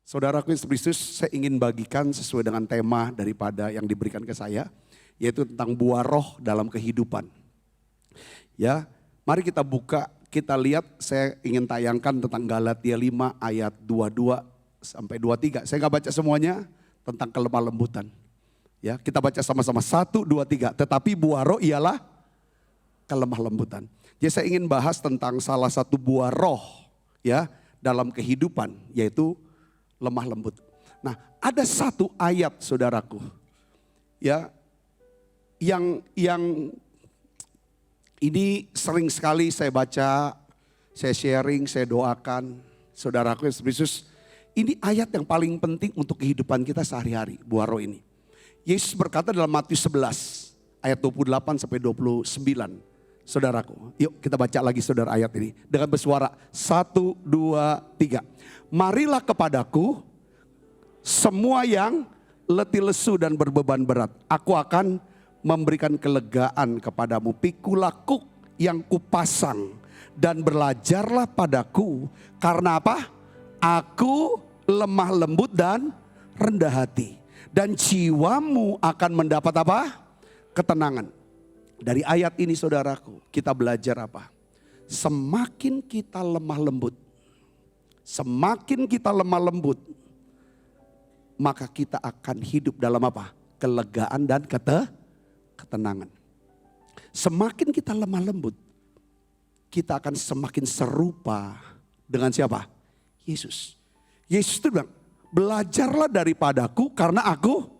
Saudaraku Yesus Kristus, saya ingin bagikan sesuai dengan tema daripada yang diberikan ke saya, yaitu tentang buah roh dalam kehidupan. Ya, mari kita buka, kita lihat, saya ingin tayangkan tentang Galatia 5 ayat 22 sampai 23. Saya nggak baca semuanya tentang kelemah lembutan. Ya, kita baca sama-sama 1, 2, 3. Tetapi buah roh ialah kelemah lembutan. Jadi saya ingin bahas tentang salah satu buah roh ya dalam kehidupan, yaitu lemah lembut. Nah, ada satu ayat saudaraku ya yang ini sering sekali saya baca, saya sharing, saya doakan saudaraku Yesus Kristus. Ini ayat yang paling penting untuk kehidupan kita sehari-hari, buah roh ini. Yesus berkata dalam Matius 11 ayat 28 sampai 29. Saudaraku, yuk kita baca lagi saudara ayat ini dengan bersuara 1, 2, 3. Marilah kepadaku semua yang letih lesu dan berbeban berat. Aku akan memberikan kelegaan kepadamu. Pikulah kuk yang kupasang dan belajarlah padaku. Karena apa? Aku lemah lembut dan rendah hati. Dan jiwamu akan mendapat apa? Ketenangan. Dari ayat ini saudaraku, kita belajar apa? Semakin kita lemah lembut, maka kita akan hidup dalam apa? Kelegaan dan ketenangan. Semakin kita lemah lembut, kita akan semakin serupa dengan siapa? Yesus. Yesus itu bilang, belajarlah daripadaku karena aku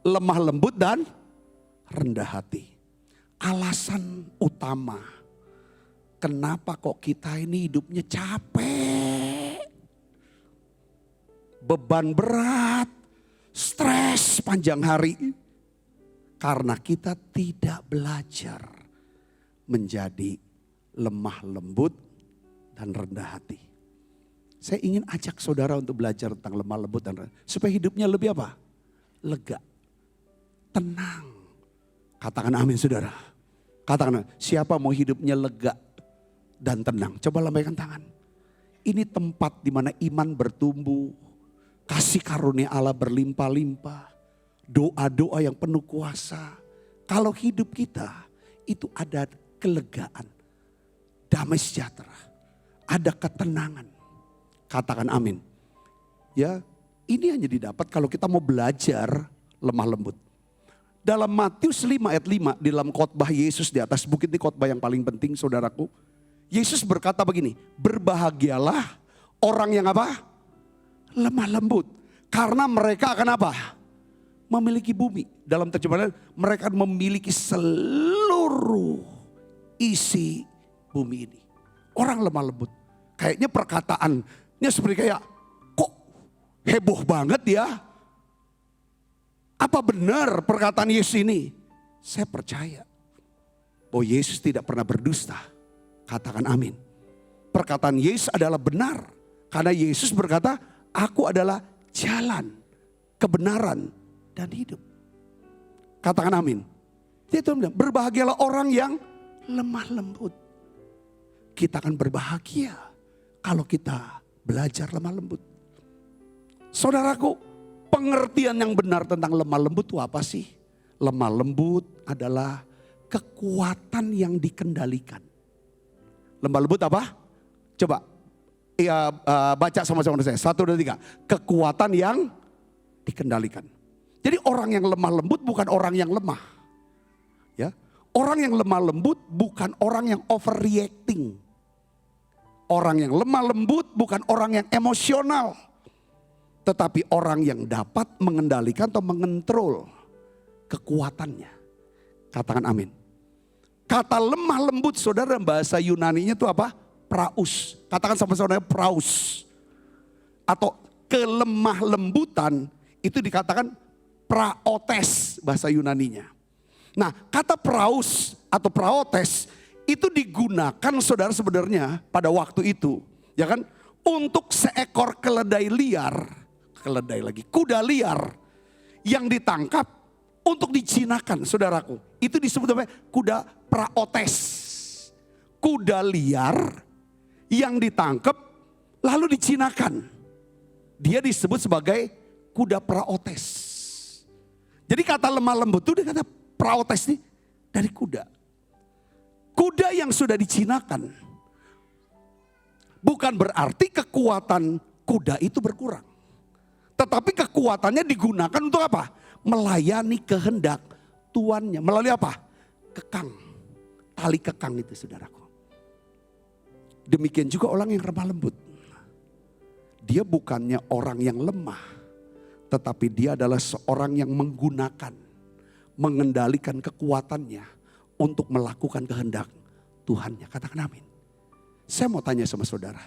lemah lembut dan rendah hati. Alasan utama kenapa kok kita ini hidupnya capek, beban berat, stres panjang hari. Karena kita tidak belajar menjadi lemah lembut dan rendah hati. Saya ingin ajak saudara untuk belajar tentang lemah lembut dan rendah hati. Supaya hidupnya lebih apa? Lega, tenang. Katakan amin saudara. Katakan, siapa mau hidupnya lega dan tenang? Coba lambaikan tangan. Ini tempat di mana iman bertumbuh, kasih karunia Allah berlimpah-limpah, doa-doa yang penuh kuasa. Kalau hidup kita itu ada kelegaan, damai sejahtera, ada ketenangan. Katakan amin. Ya, ini hanya didapat kalau kita mau belajar lemah lembut. Dalam Matius 5 ayat 5 di dalam khotbah Yesus di atas bukit, ini khotbah yang paling penting saudaraku. Yesus berkata begini, berbahagialah orang yang apa? Lemah lembut. Karena mereka akan apa? Memiliki bumi. Dalam terjemahan mereka akan memiliki seluruh isi bumi ini. Orang lemah lembut. Kayaknya perkataannya seperti kayak, kok heboh banget ya? Apa benar perkataan Yesus ini? Saya percaya bahwa Yesus tidak pernah berdusta. Katakan amin. Perkataan Yesus adalah benar. Karena Yesus berkata, aku adalah jalan, kebenaran, dan hidup. Katakan amin. Dia bilang, berbahagialah orang yang lemah lembut. Kita akan berbahagia kalau kita belajar lemah lembut. Saudaraku, pengertian yang benar tentang lemah lembut itu apa sih? Lemah lembut adalah kekuatan yang dikendalikan. Lemah lembut apa? Coba ya, baca sama-sama dengan saya. 1, 2, 3. Kekuatan yang dikendalikan. Jadi orang yang lemah lembut bukan orang yang lemah. Ya, orang yang lemah lembut bukan orang yang overreacting. Orang yang lemah lembut bukan orang yang emosional. Tetapi orang yang dapat mengendalikan atau mengontrol kekuatannya. Katakan amin. Kata lemah lembut saudara dalam bahasa Yunaninya itu apa? Praus. Katakan sama saudara praus. Atau kelemah lembutan itu dikatakan praotes bahasa Yunaninya. Nah, kata praus atau praotes itu digunakan saudara sebenarnya pada waktu itu. Ya kan? Untuk seekor keledai liar. Kuda liar yang ditangkap untuk dijinakan saudaraku. Itu disebut apa? Kuda praotes. Kuda liar yang ditangkap lalu dijinakan. Dia disebut sebagai kuda praotes. Jadi kata lemah lembut itu dia kata praotes nih dari kuda. Kuda yang sudah dicinakan. Bukan berarti kekuatan kuda itu berkurang. Tetapi kekuatannya digunakan untuk apa? Melayani kehendak tuannya. Melalui apa? Kekang. Tali kekang itu saudaraku. Demikian juga orang yang lemah lembut. Dia bukannya orang yang lemah. Tetapi dia adalah seorang yang menggunakan. Mengendalikan kekuatannya. Untuk melakukan kehendak Tuhannya. Katakan amin. Saya mau tanya sama saudara.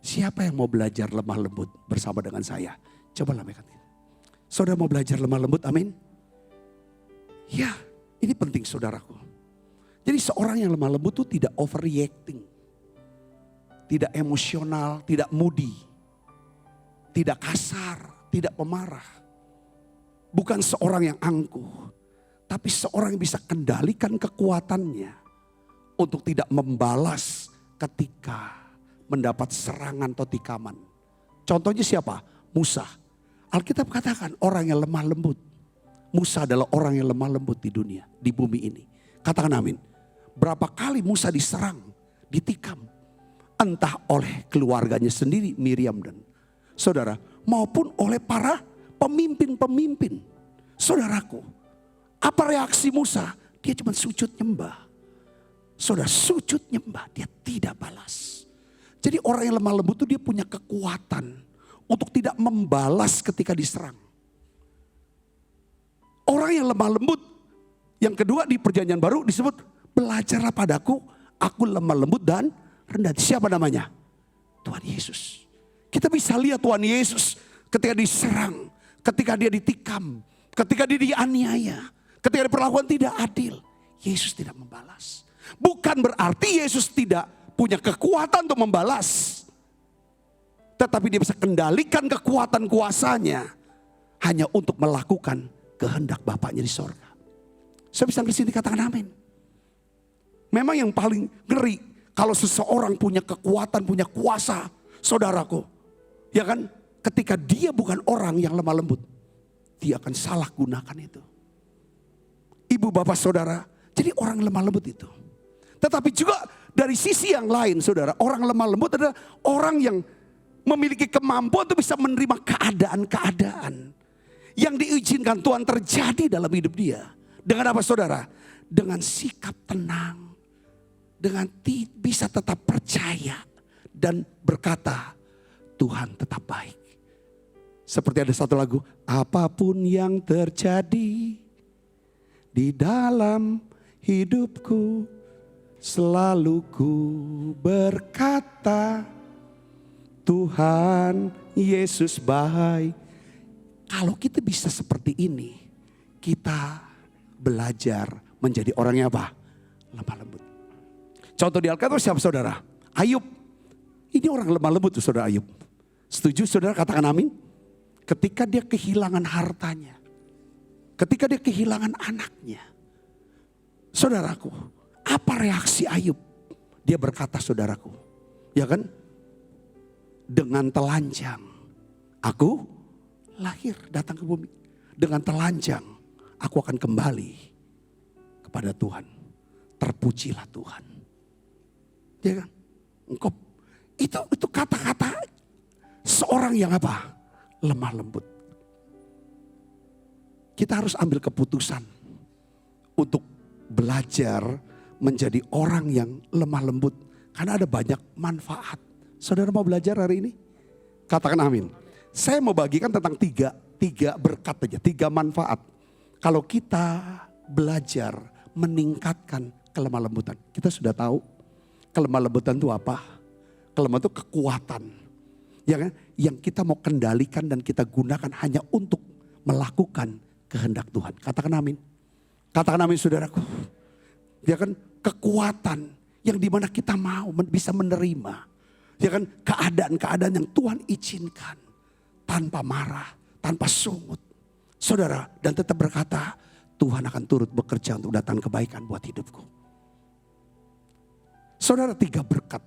Siapa yang mau belajar lemah lembut bersama dengan saya? Coba lambaikan. Saudara mau belajar lemah lembut, amin? Ya, ini penting saudaraku. Jadi seorang yang lemah lembut itu tidak overreacting. Tidak emosional, tidak moody. Tidak kasar, tidak pemarah. Bukan seorang yang angkuh. Tapi seorang yang bisa kendalikan kekuatannya. Untuk tidak membalas ketika mendapat serangan atau tikaman. Contohnya siapa? Musa. Alkitab katakan orang yang lemah lembut. Musa adalah orang yang lemah lembut di dunia, di bumi ini. Katakan amin. Berapa kali Musa diserang, ditikam. Entah oleh keluarganya sendiri, Miriam dan saudara. Maupun oleh para pemimpin-pemimpin. Saudaraku, apa reaksi Musa? Dia cuma sujud nyembah. Saudara, sujud nyembah, dia tidak balas. Jadi orang yang lemah lembut itu dia punya kekuatan untuk tidak membalas ketika diserang. Orang yang lemah lembut, yang kedua di perjanjian baru disebut, belajarlah padaku, aku lemah lembut dan rendah. Siapa namanya? Tuhan Yesus. Kita bisa lihat Tuhan Yesus ketika diserang, ketika dia ditikam, ketika dia dianiaya, ketika diperlakukan tidak adil. Yesus tidak membalas. Bukan berarti Yesus tidak punya kekuatan untuk membalas. Tetapi dia bisa kendalikan kekuatan kuasanya hanya untuk melakukan kehendak Bapaknya di sorga. Saya bisa di sini katakan amin. Memang yang paling ngeri kalau seseorang punya kekuatan, punya kuasa, saudaraku. Ya kan? Ketika dia bukan orang yang lemah lembut, dia akan salah gunakan itu. Ibu bapak saudara, jadi orang lemah lembut itu. Tetapi juga dari sisi yang lain saudara, orang lemah lembut adalah orang yang memiliki kemampuan untuk bisa menerima keadaan-keadaan yang diizinkan Tuhan terjadi dalam hidup dia. Dengan apa saudara? Dengan sikap tenang. Dengan bisa tetap percaya dan berkata, Tuhan tetap baik. Seperti ada satu lagu, apapun yang terjadi di dalam hidupku, selalu ku berkata, Tuhan Yesus baik. Kalau kita bisa seperti ini, kita belajar menjadi orang yang apa? Lemah lembut. Contoh di Alkitab siapa saudara? Ayub. Ini orang lemah lembut tuh saudara Ayub. Setuju saudara katakan amin? Ketika dia kehilangan hartanya. Ketika dia kehilangan anaknya. Saudaraku, apa reaksi Ayub? Dia berkata saudaraku. Ya kan? Dengan telanjang. Aku lahir datang ke bumi. Dengan telanjang aku akan kembali kepada Tuhan. Terpujilah Tuhan. Ya kan? Engkau itu kata-kata seorang yang apa? Lemah lembut. Kita harus ambil keputusan untuk belajar menjadi orang yang lemah lembut. Karena ada banyak manfaat. Saudara mau belajar hari ini? Katakan amin. Saya mau bagikan tentang tiga berkat aja, 3 manfaat. Kalau kita belajar meningkatkan kelemah lembutan. Kita sudah tahu kelemah lembutan itu apa? Kelemah itu kekuatan. Ya kan? Yang kita mau kendalikan dan kita gunakan hanya untuk melakukan kehendak Tuhan. Katakan amin. Katakan amin saudaraku. Ya kan? Kekuatan yang dimana kita mau bisa menerima. Ya kan? Keadaan-keadaan yang Tuhan izinkan. Tanpa marah, tanpa sungut. Saudara, dan tetap berkata, Tuhan akan turut bekerja untuk datang kebaikan buat hidupku. Saudara, 3 berkat.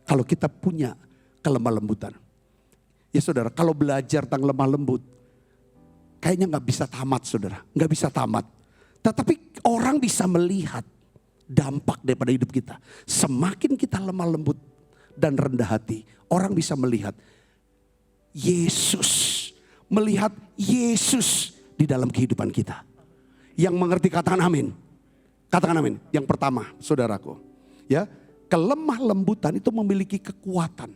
Kalau kita punya kelemah lembutan. Ya saudara, kalau belajar tentang lemah lembut, kayaknya gak bisa tamat saudara, gak bisa tamat. Tetapi orang bisa melihat dampak daripada hidup kita. Semakin kita lemah lembut dan rendah hati, orang bisa melihat Yesus. Melihat Yesus di dalam kehidupan kita. Yang mengerti katakan amin. Katakan amin. Yang pertama saudaraku, ya, kelemah lembutan itu memiliki kekuatan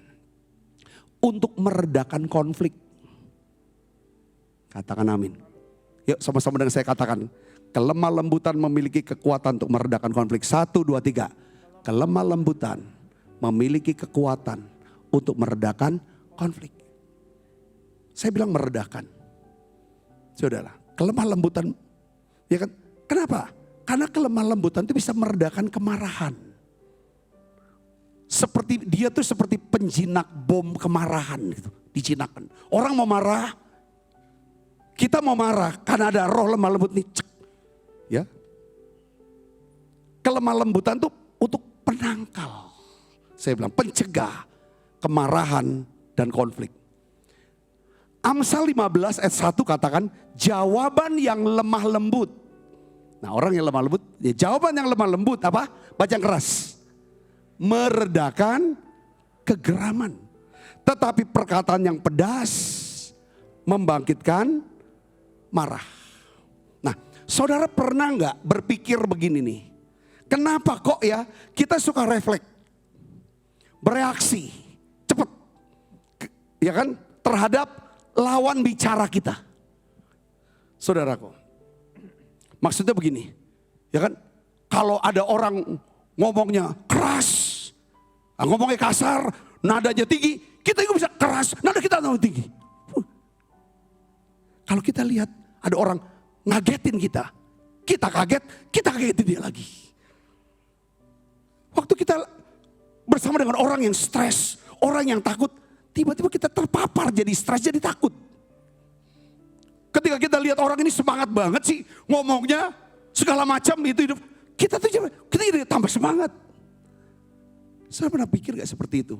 untuk meredakan konflik. Katakan amin. Yuk sama-sama dengan saya katakan. Kelemah lembutan memiliki kekuatan untuk meredakan konflik. 1, 2, 3. Kelemah lembutan memiliki kekuatan untuk meredakan konflik. Saya bilang meredakan. Saudara, kelemah lembutan, ya kan? Kenapa? Karena kelemah lembutan itu bisa meredakan kemarahan. Seperti dia tuh seperti penjinak bom kemarahan gitu, dijinakkan. Orang mau marah, kita mau marah karena ada roh lemah lembut nih. Cek. Ya. Kelemah lembutan tuh untuk penangkal. Saya bilang pencegah kemarahan dan konflik. Amsal 15 ayat 1 katakan jawaban yang lemah lembut. Nah orang yang lemah lembut, ya jawaban yang lemah lembut apa? Baca yang keras. Meredakan kegeraman. Tetapi perkataan yang pedas membangkitkan marah. Nah saudara pernah gak berpikir begini nih. Kenapa kok ya kita suka refleks. Bereaksi cepat. Ya kan terhadap lawan bicara kita. Saudaraku. Maksudnya begini. Ya kan kalau ada orang ngomongnya keras. Ngomongnya kasar, nadanya tinggi, kita juga bisa keras, nada kita tinggi. Kalau kita lihat ada orang ngagetin kita kaget, kita kagetin dia lagi. Waktu kita bersama dengan orang yang stres, orang yang takut, tiba-tiba kita terpapar jadi stres, jadi takut. Ketika kita lihat orang ini semangat banget sih, ngomongnya segala macam itu hidup, kita jadi tambah semangat. Saya pernah pikir gak seperti itu?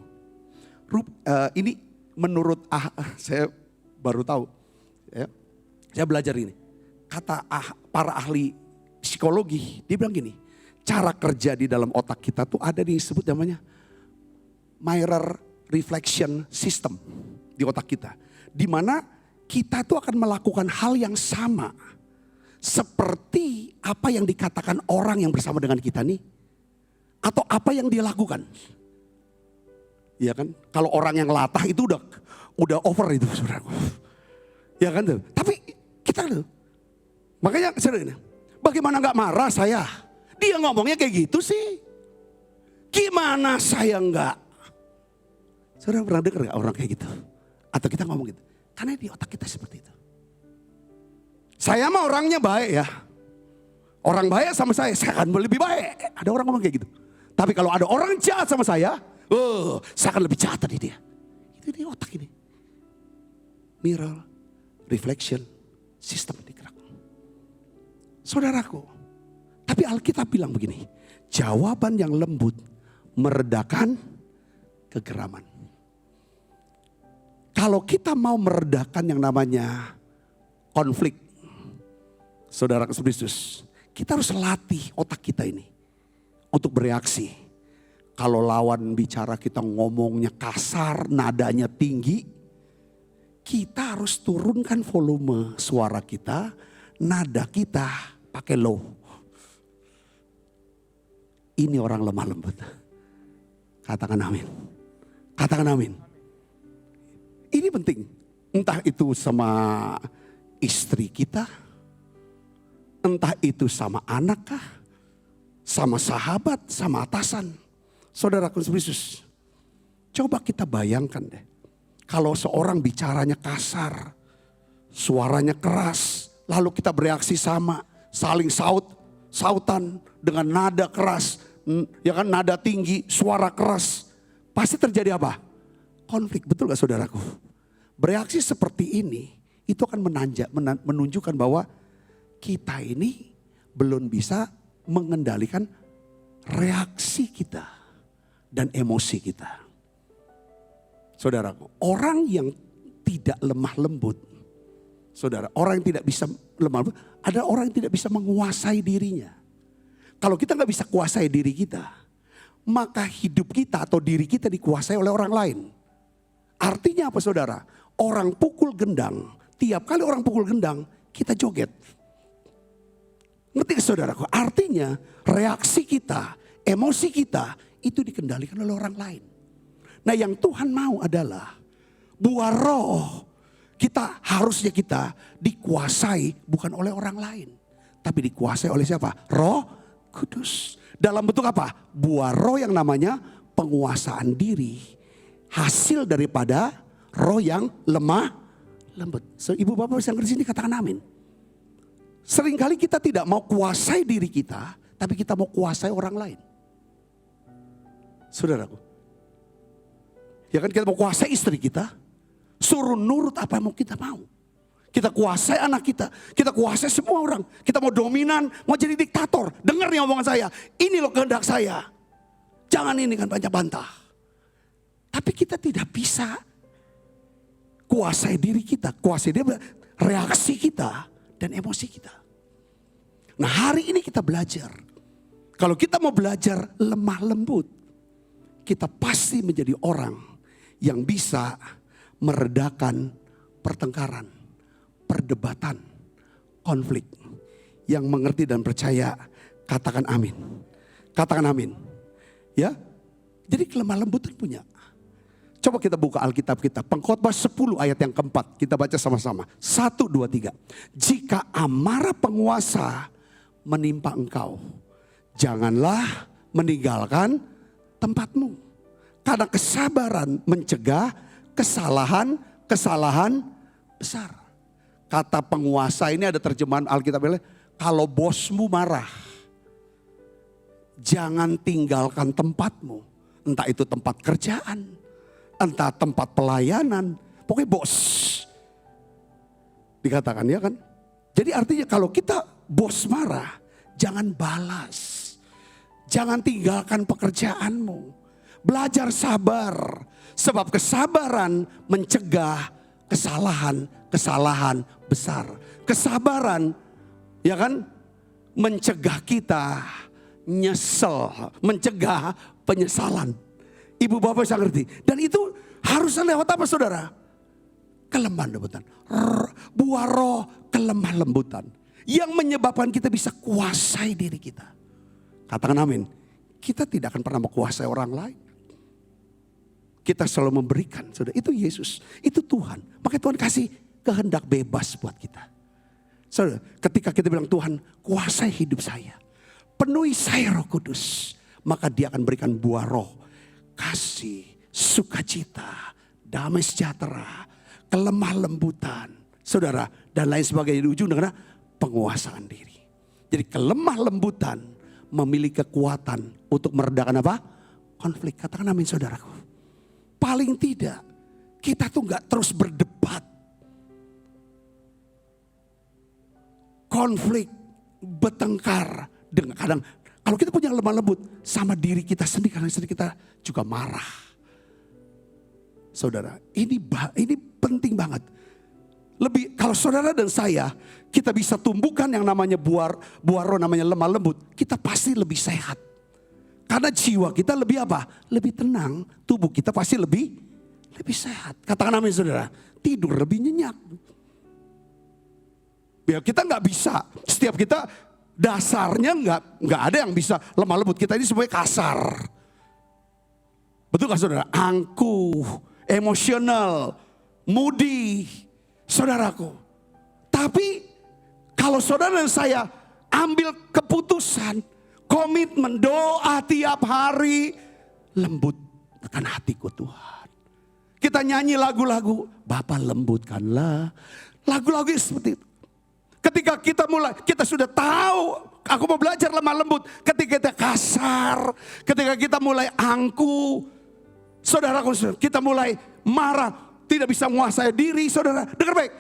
Ini menurut saya baru tahu. Ya, saya belajar ini. Kata para ahli psikologi, dia bilang gini. Cara kerja di dalam otak kita tuh ada disebut namanya mirror reflection system di otak kita. Dimana kita tuh akan melakukan hal yang sama. Seperti apa yang dikatakan orang yang bersama dengan kita nih. Atau apa yang dia lakukan. Ya kan, kalau orang yang latah itu udah over itu saudara. Ya kan tuh. Tapi kita tuh, makanya saudara, bagaimana gak marah saya? Dia ngomongnya kayak gitu sih. Gimana saya enggak? Saudara pernah dengar gak orang kayak gitu? Atau kita ngomong gitu? Karena di otak kita seperti itu. Saya mah orangnya baik ya. Orang baik sama saya akan lebih baik. Ada orang ngomong kayak gitu. Tapi kalau ada orang jahat sama saya akan lebih jahat dari dia. Itu di otak ini. Mirror, reflection, sistem digerak. Saudaraku, tapi Alkitab bilang begini. Jawaban yang lembut meredakan kegeraman. Kalau kita mau meredakan yang namanya konflik, saudara Kristus, kita harus latih otak kita ini. Untuk bereaksi. Kalau lawan bicara kita ngomongnya kasar, nadanya tinggi. Kita harus turunkan volume suara kita. Nada kita pakai low. Ini orang lemah lembut. Katakan amin. Katakan amin. Ini penting. Entah itu sama istri kita. Entah itu sama anak kah. Sama sahabat, sama atasan. Saudara Kristus, coba kita bayangkan deh. Kalau seorang bicaranya kasar, suaranya keras, lalu kita bereaksi sama, saling sautan dengan nada keras, ya kan, nada tinggi, suara keras. Pasti terjadi apa? Konflik, betul gak saudaraku? Bereaksi seperti ini, itu akan menunjukkan bahwa kita ini belum bisa mengendalikan reaksi kita dan emosi kita. Saudaraku, orang yang tidak lemah lembut, saudara, orang yang tidak bisa lemah lembut, ada orang yang tidak bisa menguasai dirinya. Kalau kita nggak bisa kuasai diri kita, maka hidup kita atau diri kita dikuasai oleh orang lain. Artinya apa saudara? Orang pukul gendang, tiap kali orang pukul gendang, kita joget. Ngerti ke saudaraku? Artinya reaksi kita, emosi kita itu dikendalikan oleh orang lain. Nah yang Tuhan mau adalah buah roh. Harusnya kita dikuasai bukan oleh orang lain. Tapi dikuasai oleh siapa? Roh Kudus. Dalam bentuk apa? Buah roh yang namanya penguasaan diri. Hasil daripada roh yang lemah lembut. So, ibu bapak yang di sini katakan amin. Seringkali kita tidak mau kuasai diri kita, tapi kita mau kuasai orang lain. Saudaraku. Ya kan kita mau kuasai istri kita, suruh nurut apa yang mau kita mau. Kita kuasai anak kita kuasai semua orang. Kita mau dominan, mau jadi diktator. Dengar nih omongan saya, ini loh kehendak saya. Jangan ini kan banyak bantah. Tapi kita tidak bisa kuasai diri kita, kuasai diri, reaksi kita dan emosi kita. Nah hari ini kita belajar. Kalau kita mau belajar lemah lembut, kita pasti menjadi orang yang bisa meredakan pertengkaran, perdebatan, konflik. Yang mengerti dan percaya katakan amin. Katakan amin. Ya. Jadi kelemah lembutan punya. Coba kita buka Alkitab kita. Pengkhotbah 10 ayat yang keempat. Kita baca sama-sama. 1, 2, 3. Jika amarah penguasa menimpa engkau, janganlah meninggalkan tempatmu. Karena kesabaran mencegah kesalahan besar. Kata penguasa ini ada terjemahan Alkitab bilang, kalau bosmu marah, jangan tinggalkan tempatmu. Entah itu tempat kerjaan, entah tempat pelayanan, pokoknya bos. Dikatakan ya kan. Jadi artinya kalau kita bos marah, jangan balas. Jangan tinggalkan pekerjaanmu. Belajar sabar. Sebab kesabaran mencegah kesalahan besar. Kesabaran ya kan mencegah kita nyesel, mencegah penyesalan. Ibu bapak saya ngerti. Dan itu harusnya lewat apa saudara? Kelemah lembutan. Buah roh kelemah lembutan. Yang menyebabkan kita bisa kuasai diri kita. Katakan amin. Kita tidak akan pernah menguasai orang lain. Kita selalu memberikan. Saudara, itu Yesus. Itu Tuhan. Makanya Tuhan kasih kehendak bebas buat kita. Saudara, ketika kita bilang Tuhan kuasai hidup saya. Penuhi saya Roh Kudus. Maka dia akan berikan buah roh. Kasih, sukacita, damai sejahtera, kelemah lembutan. Saudara, dan lain sebagainya di ujung dengan penguasaan diri. Jadi kelemah lembutan memiliki kekuatan untuk meredakan apa? Konflik. Katakan amin saudaraku. Paling tidak kita tuh gak terus berdebat. Konflik, bertengkar. Dengan kadang kalau kita punya lemah lembut sama diri kita sendiri, karena sendiri kita juga marah. Saudara, ini penting banget. Lebih kalau saudara dan saya, kita bisa tumbuhkan yang namanya buah roh namanya lemah lembut, kita pasti lebih sehat. Karena jiwa kita lebih apa? Lebih tenang, tubuh kita pasti lebih sehat. Katakan amin saudara, tidur lebih nyenyak. Ya kita nggak bisa, setiap kita dasarnya nggak ada yang bisa lemah lembut. Kita ini semuanya kasar. Betul gak saudara? Angkuh, emosional, moody, saudaraku. Tapi kalau saudara dan saya ambil keputusan, komitmen, doa tiap hari, lembutkan hatiku Tuhan. Kita nyanyi lagu-lagu, Bapa lembutkanlah. Lagu-lagu seperti itu. Ketika kita sudah tahu, aku mau belajar lemah lembut. Ketika kita kasar, ketika kita mulai angkuh, saudaraku, kita mulai marah, tidak bisa menguasai diri, saudara. Dengar baik,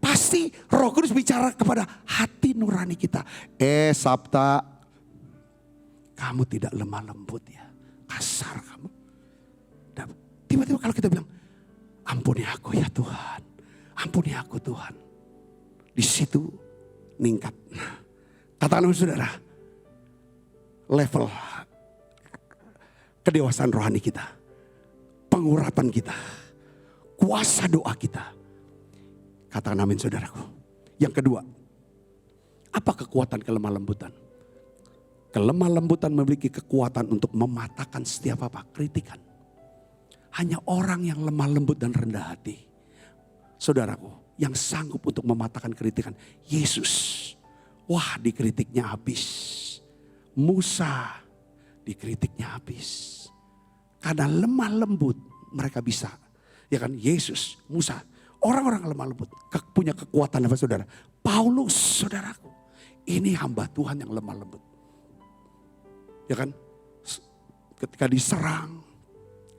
pasti Roh Kudus bicara kepada hati nurani kita. Sabta, kamu tidak lemah lembut ya, kasar kamu. Dan tiba-tiba kalau kita bilang, ampuni aku ya Tuhan. Ampuni aku Tuhan. Di situ meningkat. Katakan saudara, level kedewasaan rohani kita, pengurapan kita, kuasa doa kita. Katakan amin saudaraku. Yang kedua, apa kekuatan kelemah lembutan? Kelemah lembutan memiliki kekuatan untuk mematahkan setiap apa? Kritikan. Hanya orang yang lemah lembut dan rendah hati, saudaraku, yang sanggup untuk mematahkan kritikan. Yesus, wah dikritiknya habis. Musa, dikritiknya habis. Karena lemah lembut mereka bisa. Ya kan, Yesus, Musa, orang-orang lemah lembut punya kekuatan apa saudara? Paulus, saudaraku, ini hamba Tuhan yang lemah lembut. Ya kan, ketika diserang,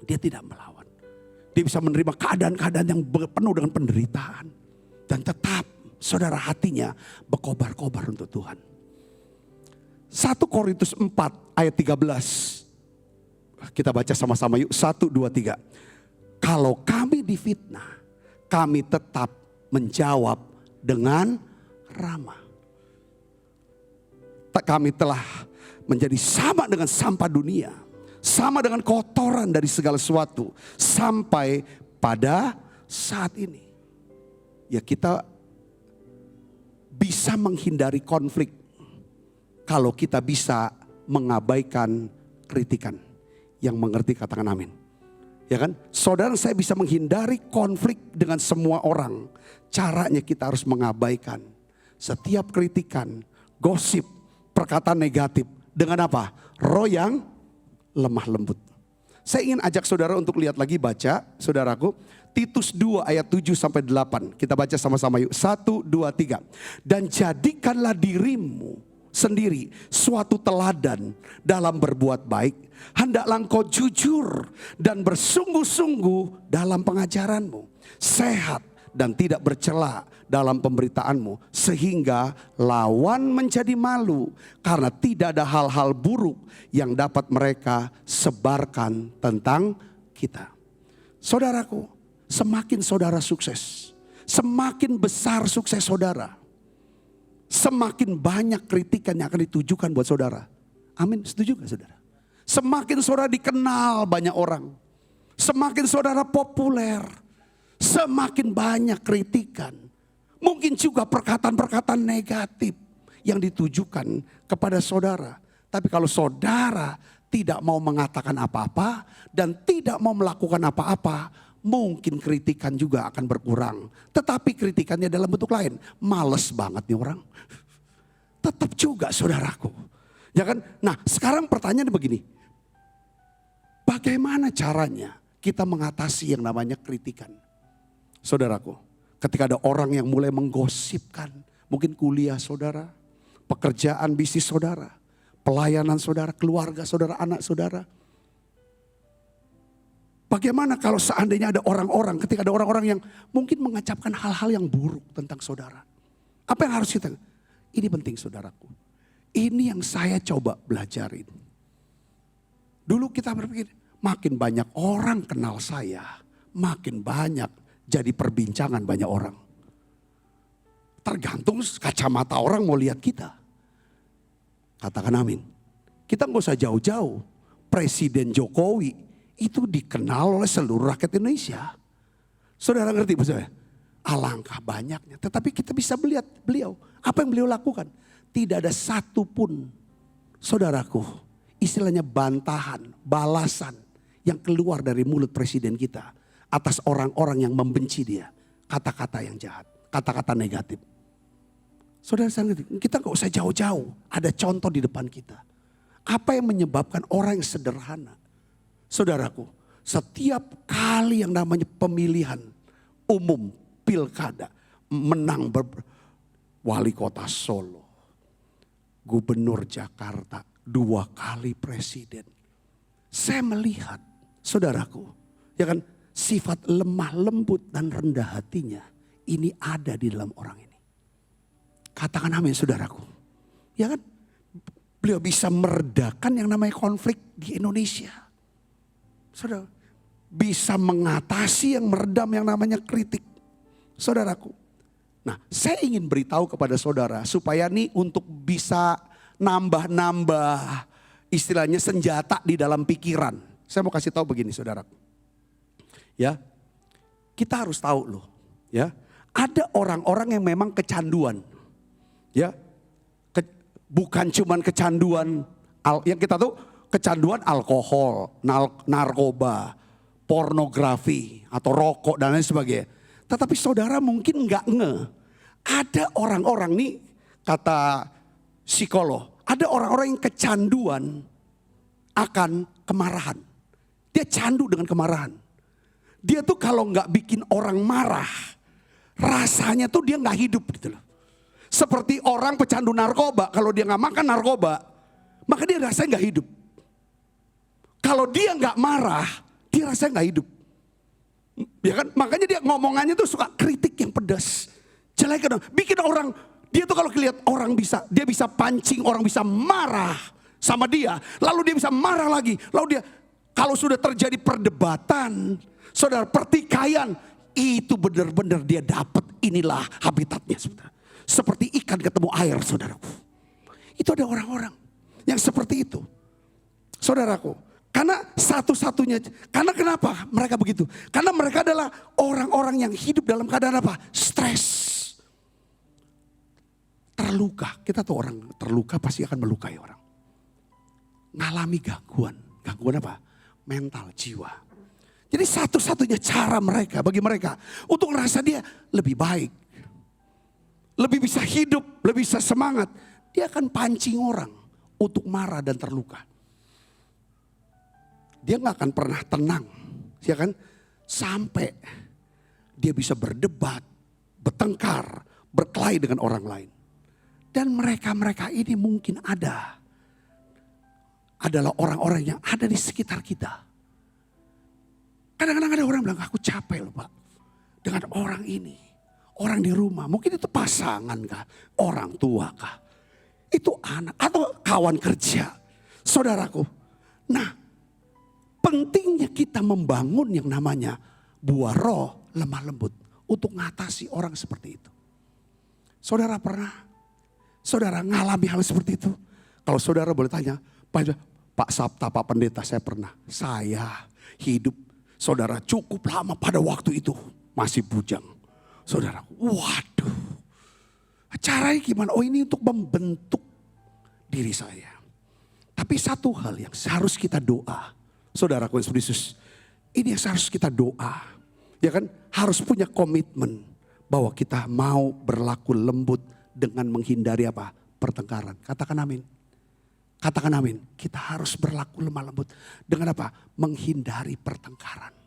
dia tidak melawan. Dia bisa menerima keadaan-keadaan yang penuh dengan penderitaan. Dan tetap saudara hatinya berkobar-kobar untuk Tuhan. 1 Korintus 4 ayat 13. Kita baca sama-sama yuk. 1, 2, 3. Kalau kami difitnah, kami tetap menjawab dengan ramah. Kami telah menjadi sama dengan sampah dunia. Sama dengan kotoran dari segala sesuatu. Sampai pada saat ini. Ya kita bisa menghindari konflik. Kalau kita bisa mengabaikan kritikan. Yang mengerti katakan amin. Ya kan? Saudara, saya bisa menghindari konflik dengan semua orang. Caranya kita harus mengabaikan setiap kritikan, gosip, perkataan negatif. Dengan apa? Roh yang lemah lembut. Saya ingin ajak saudara untuk lihat lagi, baca saudaraku. Titus 2 ayat 7 sampai 8. Kita baca sama-sama yuk. 1, 2, 3. Dan jadikanlah dirimu sendiri suatu teladan dalam berbuat baik. Hendaklah engkau jujur dan bersungguh-sungguh dalam pengajaranmu. Sehat dan tidak bercela dalam pemberitaanmu. Sehingga lawan menjadi malu karena tidak ada hal-hal buruk yang dapat mereka sebarkan tentang kita. Saudaraku, semakin saudara sukses, semakin besar sukses saudara, semakin banyak kritikan yang akan ditujukan buat saudara. Amin, setuju gak saudara? Semakin saudara dikenal banyak orang, semakin saudara populer, semakin banyak kritikan. Mungkin juga perkataan-perkataan negatif yang ditujukan kepada saudara. Tapi kalau saudara tidak mau mengatakan apa-apa dan tidak mau melakukan apa-apa, mungkin kritikan juga akan berkurang. Tetapi kritikannya dalam bentuk lain. Males banget nih orang. Tetap juga saudaraku. Ya kan? Nah sekarang pertanyaannya begini. Bagaimana caranya kita mengatasi yang namanya kritikan? Saudaraku, ketika ada orang yang mulai menggosipkan. Mungkin kuliah saudara, pekerjaan bisnis saudara, pelayanan saudara, keluarga saudara, anak saudara. Bagaimana kalau seandainya ada orang-orang, ketika ada orang-orang yang mungkin mengacapkan hal-hal yang buruk tentang saudara. Apa yang harus kita? Ini penting saudaraku. Ini yang saya coba belajarin. Dulu kita berpikir, makin banyak orang kenal saya, makin banyak jadi perbincangan banyak orang. Tergantung kacamata orang mau lihat kita. Katakan amin. Kita nggak usah jauh-jauh. Presiden Jokowi itu dikenal oleh seluruh rakyat Indonesia. Saudara ngerti maksud saya? Alangkah banyaknya. Tetapi kita bisa melihat beliau. Apa yang beliau lakukan? Tidak ada satupun saudaraku. Istilahnya bantahan, balasan yang keluar dari mulut presiden kita. Atas orang-orang yang membenci dia. Kata-kata yang jahat. Kata-kata negatif. Saudara kita gak usah jauh-jauh. Ada contoh di depan kita. Apa yang menyebabkan orang yang sederhana? Saudaraku, setiap kali yang namanya pemilihan umum, pilkada, menang wali kota Solo, gubernur Jakarta, 2 kali presiden. Saya melihat, saudaraku, ya kan, sifat lemah lembut dan rendah hatinya ini ada di dalam orang ini. Katakan amin saudaraku. Ya kan? Beliau bisa meredakan yang namanya konflik di Indonesia. Saudara, bisa mengatasi yang meredam yang namanya kritik. Saudaraku. Nah, saya ingin beritahu kepada saudara supaya nih untuk bisa nambah-nambah istilahnya senjata di dalam pikiran. Saya mau kasih tahu begini saudaraku. Ya, kita harus tahu loh. Ya, ada orang-orang yang memang kecanduan. Ya, bukan cuman kecanduan yang kita tahu kecanduan alkohol, narkoba, pornografi atau rokok dan lain sebagainya. Tetapi saudara mungkin nggak ada orang-orang nih kata psikolog, ada orang-orang yang kecanduan akan kemarahan. Dia candu dengan kemarahan. Dia tuh kalau nggak bikin orang marah, rasanya tuh dia nggak hidup gitu loh. Seperti orang pecandu narkoba, kalau dia nggak makan narkoba, maka dia rasanya nggak hidup. Kalau dia nggak marah, dia rasanya nggak hidup. Ya kan, makanya dia ngomongannya tuh suka kritik yang pedas, jelek kan, bikin orang, dia tuh kalau lihat orang dia bisa pancing orang bisa marah sama dia, lalu dia bisa marah lagi, lalu dia kalau sudah terjadi perdebatan, saudara pertikaian, itu benar-benar dia dapat inilah habitatnya, saudara. Seperti ikan ketemu air, saudaraku. Itu ada orang-orang yang seperti itu, saudaraku. Karena satu-satunya, karena kenapa mereka begitu? Karena mereka adalah orang-orang yang hidup dalam keadaan apa? Stres. Terluka, kita tahu orang terluka pasti akan melukai orang. Ngalami gangguan, gangguan apa? Mental, jiwa. Jadi satu-satunya cara mereka, bagi mereka, untuk ngerasa dia lebih baik. Lebih bisa hidup, lebih bisa semangat. Dia akan pancing orang untuk marah dan terluka. Dia gak akan pernah tenang, ya kan? Sampai dia bisa berdebat, bertengkar, berkelahi dengan orang lain. Dan mereka-mereka ini mungkin adalah orang-orang yang ada di sekitar kita. Kadang-kadang ada orang bilang, aku capek loh Pak dengan orang ini. Orang di rumah, mungkin itu pasangan kah, orang tua kah, itu anak atau kawan kerja, saudaraku. Nah, pentingnya kita membangun yang namanya buah roh lemah lembut untuk mengatasi orang seperti itu. Saudara pernah, saudara ngalami hal seperti itu? Kalau saudara boleh tanya, Pak Sabta, Pak Pendeta, saya pernah. Saya hidup, saudara cukup lama pada waktu itu masih bujang. Saudara, waduh, caranya gimana? Oh ini untuk membentuk diri saya. Tapi satu hal yang harus kita doa. Saudaraku Yesus, ini yang harus kita doa. Ya kan, harus punya komitmen bahwa kita mau berlaku lembut dengan menghindari apa? Pertengkaran. Katakan amin. Katakan amin. Kita harus berlaku lemah lembut dengan apa? Menghindari pertengkaran.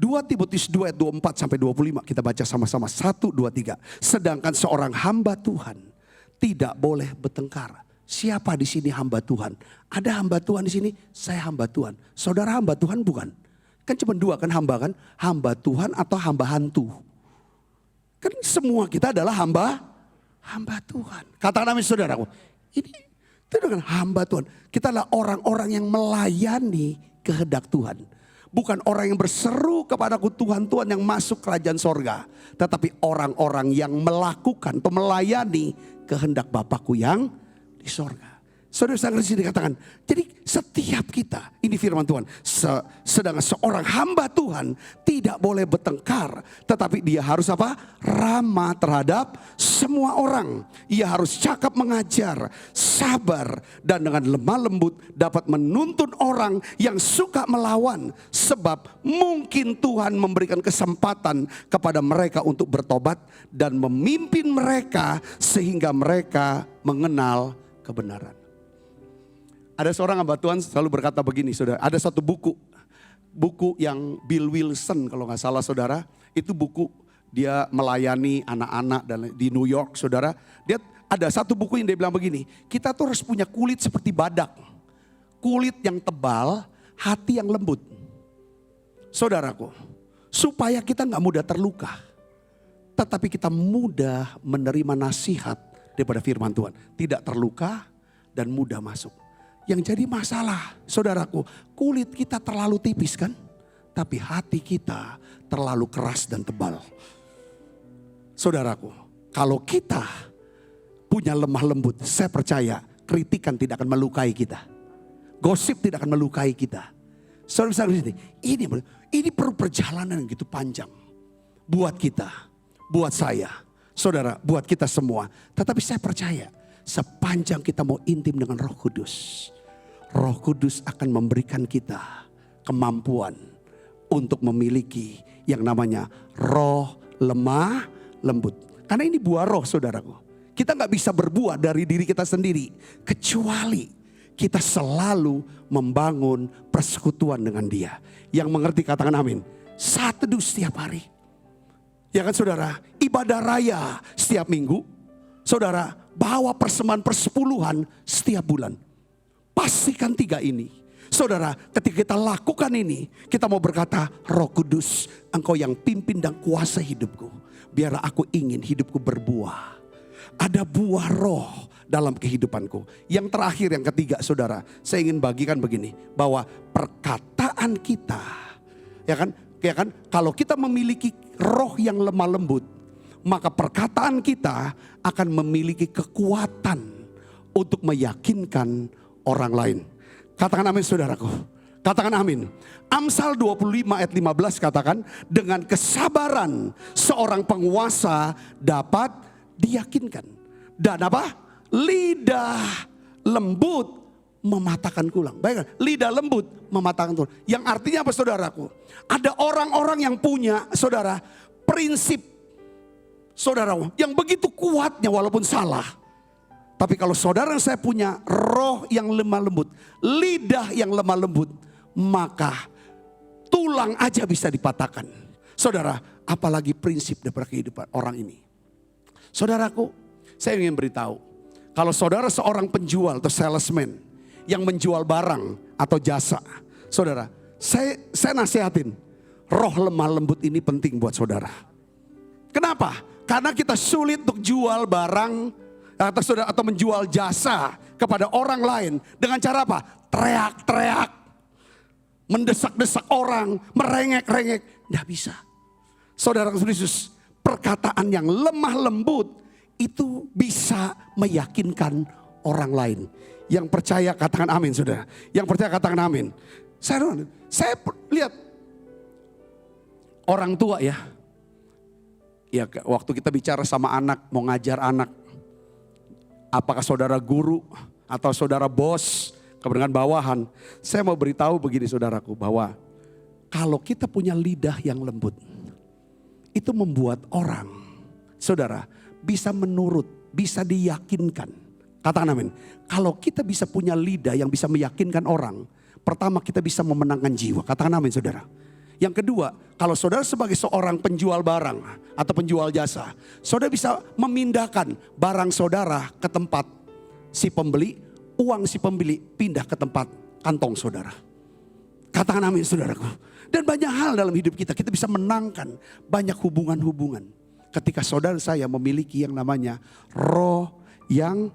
2 Timotius 2 ayat 24 sampai 25 kita baca sama-sama. 1, 2, 3. Sedangkan seorang hamba Tuhan tidak boleh bertengkar. Siapa di sini hamba Tuhan? Ada hamba Tuhan di sini? Saya hamba Tuhan. Saudara hamba Tuhan bukan? Kan cuma 2 kan hamba kan? Hamba Tuhan atau hamba hantu? Kan semua kita adalah hamba Tuhan. Katakan amin saudaraku. Ini itu dengan hamba Tuhan. Kita adalah orang-orang yang melayani kehendak Tuhan. Bukan orang yang berseru kepadaku Tuhan, Tuhan yang masuk kerajaan sorga. Tetapi orang-orang yang melakukan atau melayani kehendak Bapakku yang di sorga. Saudara-saudara di sini dikatakan, jadi setiap kita, ini firman Tuhan, sedangkan seorang hamba Tuhan tidak boleh bertengkar, tetapi dia harus apa? Ramah terhadap semua orang. Ia harus cakap mengajar, sabar, dan dengan lemah lembut dapat menuntun orang yang suka melawan. Sebab mungkin Tuhan memberikan kesempatan kepada mereka untuk bertobat dan memimpin mereka sehingga mereka mengenal kebenaran. Ada seorang hamba Tuhan selalu berkata begini, saudara. Ada satu buku yang Bill Wilson kalau nggak salah saudara. Itu buku dia melayani anak-anak dan di New York saudara. Dia ada satu buku yang dia bilang begini. Kita tuh harus punya kulit seperti badak. Kulit yang tebal, hati yang lembut. Saudaraku, supaya kita nggak mudah terluka. Tetapi kita mudah menerima nasihat daripada firman Tuhan. Tidak terluka dan mudah masuk. Yang jadi masalah, saudaraku, kulit kita terlalu tipis kan? Tapi hati kita terlalu keras dan tebal. Saudaraku, kalau kita punya lemah lembut, saya percaya kritikan tidak akan melukai kita. Gosip tidak akan melukai kita. Saudara bisa lihat ini perlu perjalanan yang gitu panjang. Buat kita, buat saya, saudara, buat kita semua. Tetapi saya percaya sepanjang kita mau intim dengan Roh Kudus, Roh Kudus akan memberikan kita kemampuan untuk memiliki yang namanya roh lemah lembut. Karena ini buah roh, saudaraku. Kita gak bisa berbuat dari diri kita sendiri, kecuali kita selalu membangun persekutuan dengan Dia. Yang mengerti katakan amin. Saat teduh setiap hari. Ya kan saudara, ibadah raya setiap minggu. Saudara, bawa persembahan persepuluhan setiap bulan. Pastikan 3 ini. Saudara, ketika kita lakukan ini, kita mau berkata, Roh Kudus, Engkau yang pimpin dan kuasa hidupku. Biarlah aku ingin hidupku berbuah. Ada buah roh dalam kehidupanku. Yang terakhir, yang ketiga, saudara, saya ingin bagikan begini, bahwa perkataan kita, ya kan, kalau kita memiliki roh yang lemah lembut, maka perkataan kita akan memiliki kekuatan untuk meyakinkan orang lain. Katakan amin, saudaraku. Katakan amin. Amsal 25 ayat 15 katakan, dengan kesabaran seorang penguasa dapat diyakinkan. Dan apa? Lidah lembut mematahkan tulang. Baiklah, lidah lembut mematahkan tulang. Yang artinya apa, saudaraku? Ada orang-orang yang punya, saudara, prinsip, saudara, yang begitu kuatnya walaupun salah. Tapi kalau saudara saya punya roh yang lemah lembut, lidah yang lemah lembut, maka tulang aja bisa dipatahkan. Saudara, apalagi prinsip daripada kehidupan orang ini. Saudaraku, saya ingin beritahu, kalau saudara seorang penjual atau salesman yang menjual barang atau jasa, saudara, saya nasihatin, roh lemah lembut ini penting buat saudara. Kenapa? Karena kita sulit untuk jual barang atau menjual jasa kepada orang lain dengan cara apa? Teriak-teriak, mendesak-desak orang, merengek-rengek. Tidak bisa. Saudara Yesus, perkataan yang lemah lembut itu bisa meyakinkan orang lain. Yang percaya katakan amin, saudara. Yang percaya katakan amin. Saya lihat orang tua ya. Ya, waktu kita bicara sama anak, mau ngajar anak. Apakah saudara guru atau saudara bos, kemudian bawahan. Saya mau beritahu begini saudaraku, bahwa kalau kita punya lidah yang lembut, itu membuat orang, saudara, bisa menurut, bisa diyakinkan. Katakan amin. Kalau kita bisa punya lidah yang bisa meyakinkan orang, pertama kita bisa memenangkan jiwa. Katakan amin, saudara. Yang kedua, kalau saudara sebagai seorang penjual barang atau penjual jasa, saudara bisa memindahkan barang saudara ke tempat si pembeli, uang si pembeli pindah ke tempat kantong saudara. Katakan amin, saudaraku. Dan banyak hal dalam hidup kita bisa menangkan banyak hubungan-hubungan. Ketika saudara saya memiliki yang namanya roh yang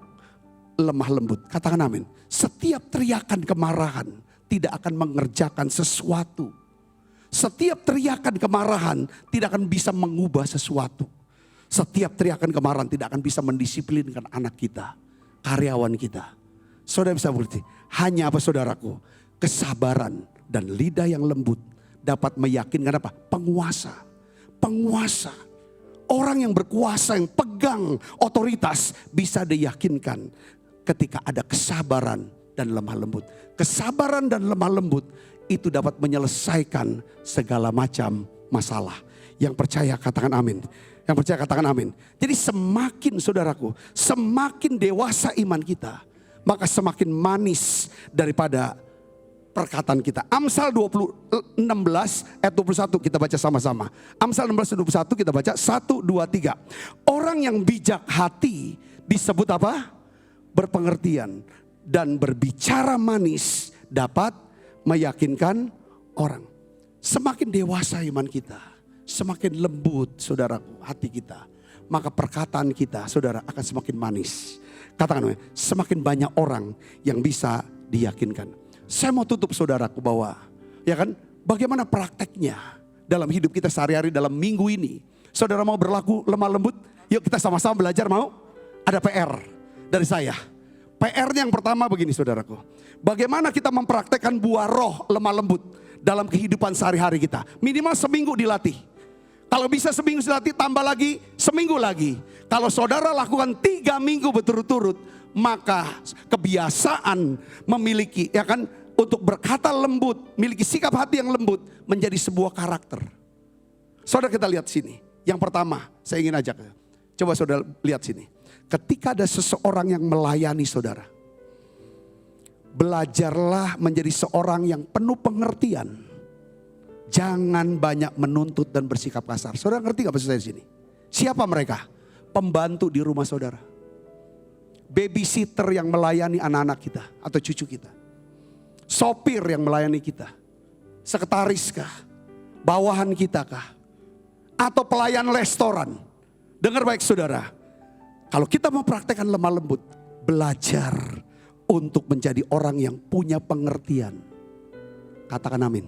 lemah lembut. Katakan amin. Setiap teriakan kemarahan tidak akan mengerjakan sesuatu. Setiap teriakan kemarahan tidak akan bisa mengubah sesuatu. Setiap teriakan kemarahan tidak akan bisa mendisiplinkan anak kita, karyawan kita. Saudara bisa mengerti, hanya apa saudaraku? Kesabaran dan lidah yang lembut dapat meyakinkan apa? Penguasa. Penguasa. Orang yang berkuasa, yang pegang otoritas bisa diyakinkan ketika ada kesabaran dan lemah lembut. Kesabaran dan lemah lembut itu dapat menyelesaikan segala macam masalah. Yang percaya katakan amin. Yang percaya katakan amin. Jadi semakin saudaraku, semakin dewasa iman kita, maka semakin manis daripada perkataan kita. Amsal 16 ayat 21 kita baca sama-sama. Amsal 16 ayat 21 kita baca 1, 2, 3. Orang yang bijak hati disebut apa? Berpengertian. Dan berbicara manis dapat meyakinkan orang. Semakin dewasa iman kita, semakin lembut saudaraku hati kita, maka perkataan kita saudara akan semakin manis. Katakan, semakin banyak orang yang bisa diyakinkan. Saya mau tutup saudaraku bahwa, ya kan, bagaimana prakteknya dalam hidup kita sehari-hari dalam minggu ini. Saudara mau berlaku lemah lembut? Yuk kita sama-sama belajar, mau? Ada PR dari saya. PR-nya yang pertama begini saudaraku. Bagaimana kita mempraktekkan buah roh lemah lembut dalam kehidupan sehari-hari kita. Minimal seminggu dilatih. Kalau bisa seminggu dilatih, tambah lagi seminggu lagi. Kalau saudara lakukan 3 minggu berturut-turut, maka kebiasaan memiliki, ya kan, untuk berkata lembut, memiliki sikap hati yang lembut, menjadi sebuah karakter. Saudara kita lihat sini. Yang pertama, saya ingin ajak. Coba saudara lihat sini. Ketika ada seseorang yang melayani saudara, belajarlah menjadi seorang yang penuh pengertian. Jangan banyak menuntut dan bersikap kasar. Saudara ngerti gak maksud saya di sini? Siapa mereka? Pembantu di rumah saudara. Babysitter yang melayani anak-anak kita atau cucu kita. Sopir yang melayani kita. Sekretaris kah? Bawahan kita kah? Atau pelayan restoran. Dengar baik saudara. Kalau kita mau praktekkan lemah lembut, belajar untuk menjadi orang yang punya pengertian. Katakan amin.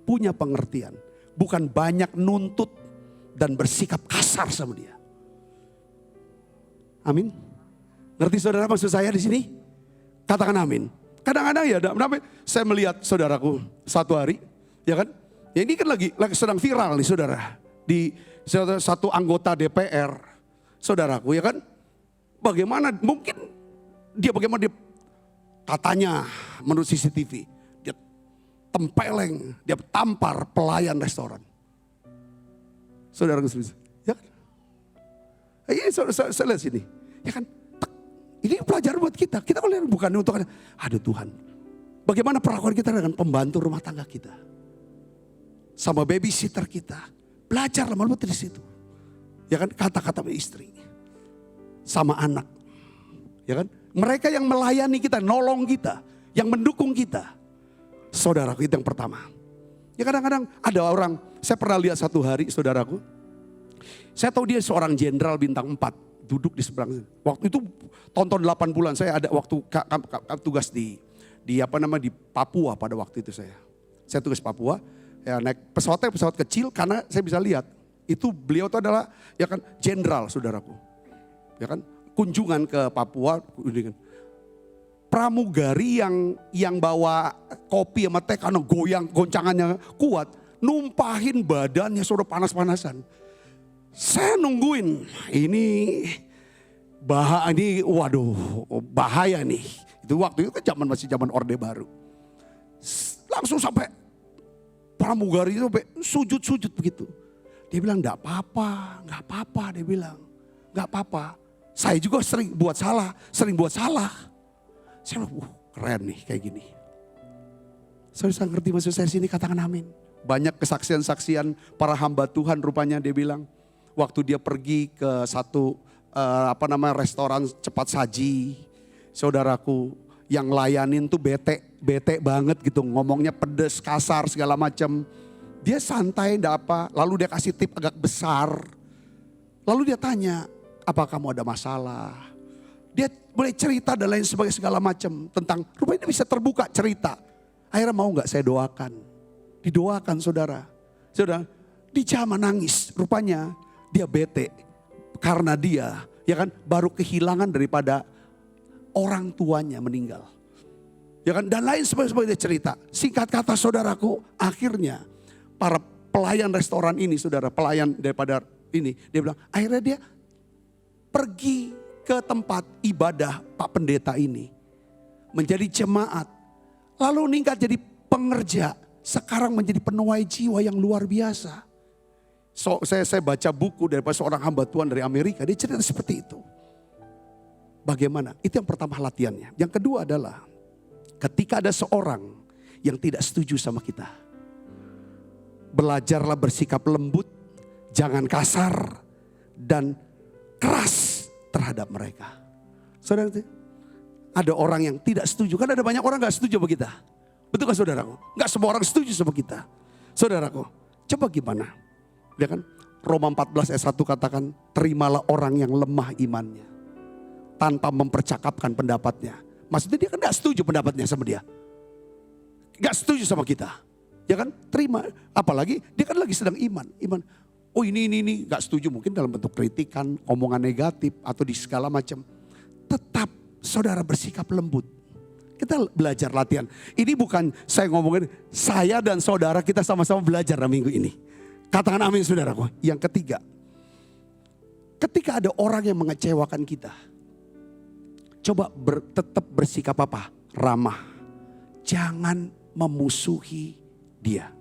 Punya pengertian. Bukan banyak nuntut dan bersikap kasar sama dia. Amin. Ngerti saudara maksud saya di sini? Katakan amin. Kadang-kadang ya, saya melihat saudaraku satu hari, ya kan? Ya ini kan lagi sedang viral nih saudara. Di satu anggota DPR, saudaraku ya kan? Bagaimana bagaimana dia katanya menurut CCTV, dia tempeleng, dia tampar pelayan restoran. Saudara ya kan? Ini saya lihat sini, ya kan? Ini pelajaran buat kita. Kita kalau bukan untuk, aduh Tuhan, bagaimana perlakuan kita dengan pembantu rumah tangga kita, sama babysitter kita, belajar lama lembut di situ, ya kan? Kata-kata istri, sama anak, ya kan? Mereka yang melayani kita, nolong kita, yang mendukung kita. Saudaraku, itu yang pertama. Ya kadang-kadang ada orang, saya pernah lihat satu hari saudaraku, saya tahu dia seorang jenderal bintang 4, duduk di seberang. Waktu itu tonton 8 bulan, saya ada waktu tugas di Papua pada waktu itu saya. Saya tugas Papua, ya naik pesawat kecil karena saya bisa lihat. Itu beliau itu adalah ya kan jenderal saudaraku. Ya kan, kunjungan ke Papua, pramugari yang bawa kopi sama teh karena goncangannya kuat, numpahin badannya sudah panas-panasan. Saya nungguin, waduh bahaya nih. Itu waktu itu kan masih zaman Orde Baru. Langsung sampai pramugari itu sampai sujud-sujud begitu. Dia bilang enggak apa-apa, dia bilang. Enggak apa-apa. Saya juga sering buat salah. Saya bilang, keren nih kayak gini. Saya ngerti maksud saya sini, katakan amin. Banyak kesaksian-saksian para hamba Tuhan rupanya dia bilang. Waktu dia pergi ke satu restoran cepat saji. Saudaraku yang layanin tuh bete banget gitu. Ngomongnya pedes, kasar segala macam. Dia santai enggak apa, lalu dia kasih tip agak besar. Lalu dia tanya, apa kamu ada masalah? Dia mulai cerita dan lain sebagainya segala macam tentang rupanya dia bisa terbuka cerita. Akhirnya mau nggak saya doakan? Didoakan saudara. Saudara, dia menangis. Rupanya dia bete karena dia ya kan baru kehilangan daripada orang tuanya meninggal. Ya kan, dan lain sebagainya dia cerita. Singkat kata saudaraku, akhirnya para pelayan restoran ini, saudara, pelayan daripada ini, dia bilang akhirnya dia pergi ke tempat ibadah Pak Pendeta ini. Menjadi jemaat. Lalu meningkat jadi pengerja. Sekarang menjadi penuai jiwa yang luar biasa. Saya baca buku dari seorang hamba Tuhan dari Amerika. Dia cerita seperti itu. Bagaimana? Itu yang pertama latihannya. Yang kedua adalah ketika ada seorang yang tidak setuju sama kita. Belajarlah bersikap lembut. Jangan kasar. Dan keras terhadap mereka. Saudara, ada orang yang tidak setuju. Kan ada banyak orang gak setuju sama kita. Betul kan saudaraku? Gak semua orang setuju sama kita. Saudaraku, coba gimana? Ya kan? Roma 14 ayat 1 katakan, terimalah orang yang lemah imannya. Tanpa mempercakapkan pendapatnya. Maksudnya dia kan gak setuju pendapatnya sama dia. Gak setuju sama kita. Ya kan? Terima. Apalagi dia kan lagi sedang iman. Oh ini gak setuju, mungkin dalam bentuk kritikan, omongan negatif atau di segala macam. Tetap saudara bersikap lembut. Kita belajar latihan. Ini bukan saya ngomongin, saya dan saudara kita sama-sama belajar dalam minggu ini. Katakan amin saudaraku. Yang ketiga, ketika ada orang yang mengecewakan kita, coba tetap bersikap apa? Ramah. Jangan memusuhi dia.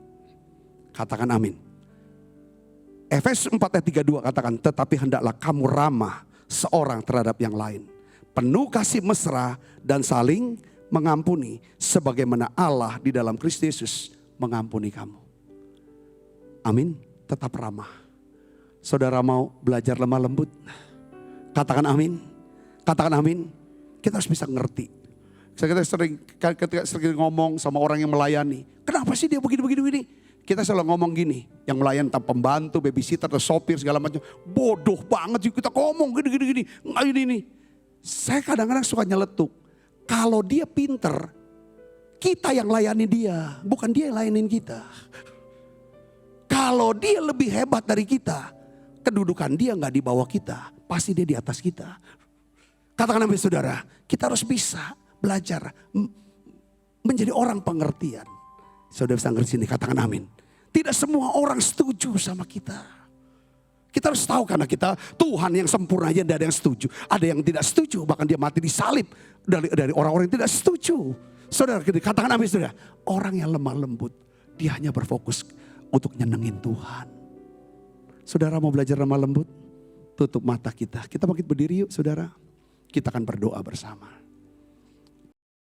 Katakan amin. Efesus 4 ayat 32 katakan, tetapi hendaklah kamu ramah seorang terhadap yang lain. Penuh kasih mesra dan saling mengampuni. Sebagaimana Allah di dalam Kristus Yesus mengampuni kamu. Amin, tetap ramah. Saudara mau belajar lemah lembut? Katakan amin. Katakan amin. Kita harus bisa ngerti. Kita sering ngomong sama orang yang melayani. Kenapa sih dia begini? Kita selalu ngomong gini, yang melayani entah pembantu, babysitter, atau sopir segala macam. Bodoh banget sih kita ngomong gini. Ini. Saya kadang-kadang suka nyeletuk. Kalau dia pinter, kita yang layani dia, bukan dia yang layanin kita. Kalau dia lebih hebat dari kita, kedudukan dia nggak di bawah kita, pasti dia di atas kita. Katakan amin saudara, kita harus bisa belajar menjadi orang pengertian. Saudara bisa ngerti sini, katakan amin. Tidak semua orang setuju sama kita. Kita harus tahu karena kita Tuhan yang sempurna aja tidak ada yang setuju. Ada yang tidak setuju, bahkan dia mati disalib dari orang-orang yang tidak setuju. Saudara katakan amin saudara. Orang yang lemah lembut, dia hanya berfokus untuk nyenengin Tuhan. Saudara mau belajar lemah lembut? Tutup mata kita. Kita bangkit berdiri yuk saudara. Kita akan berdoa bersama.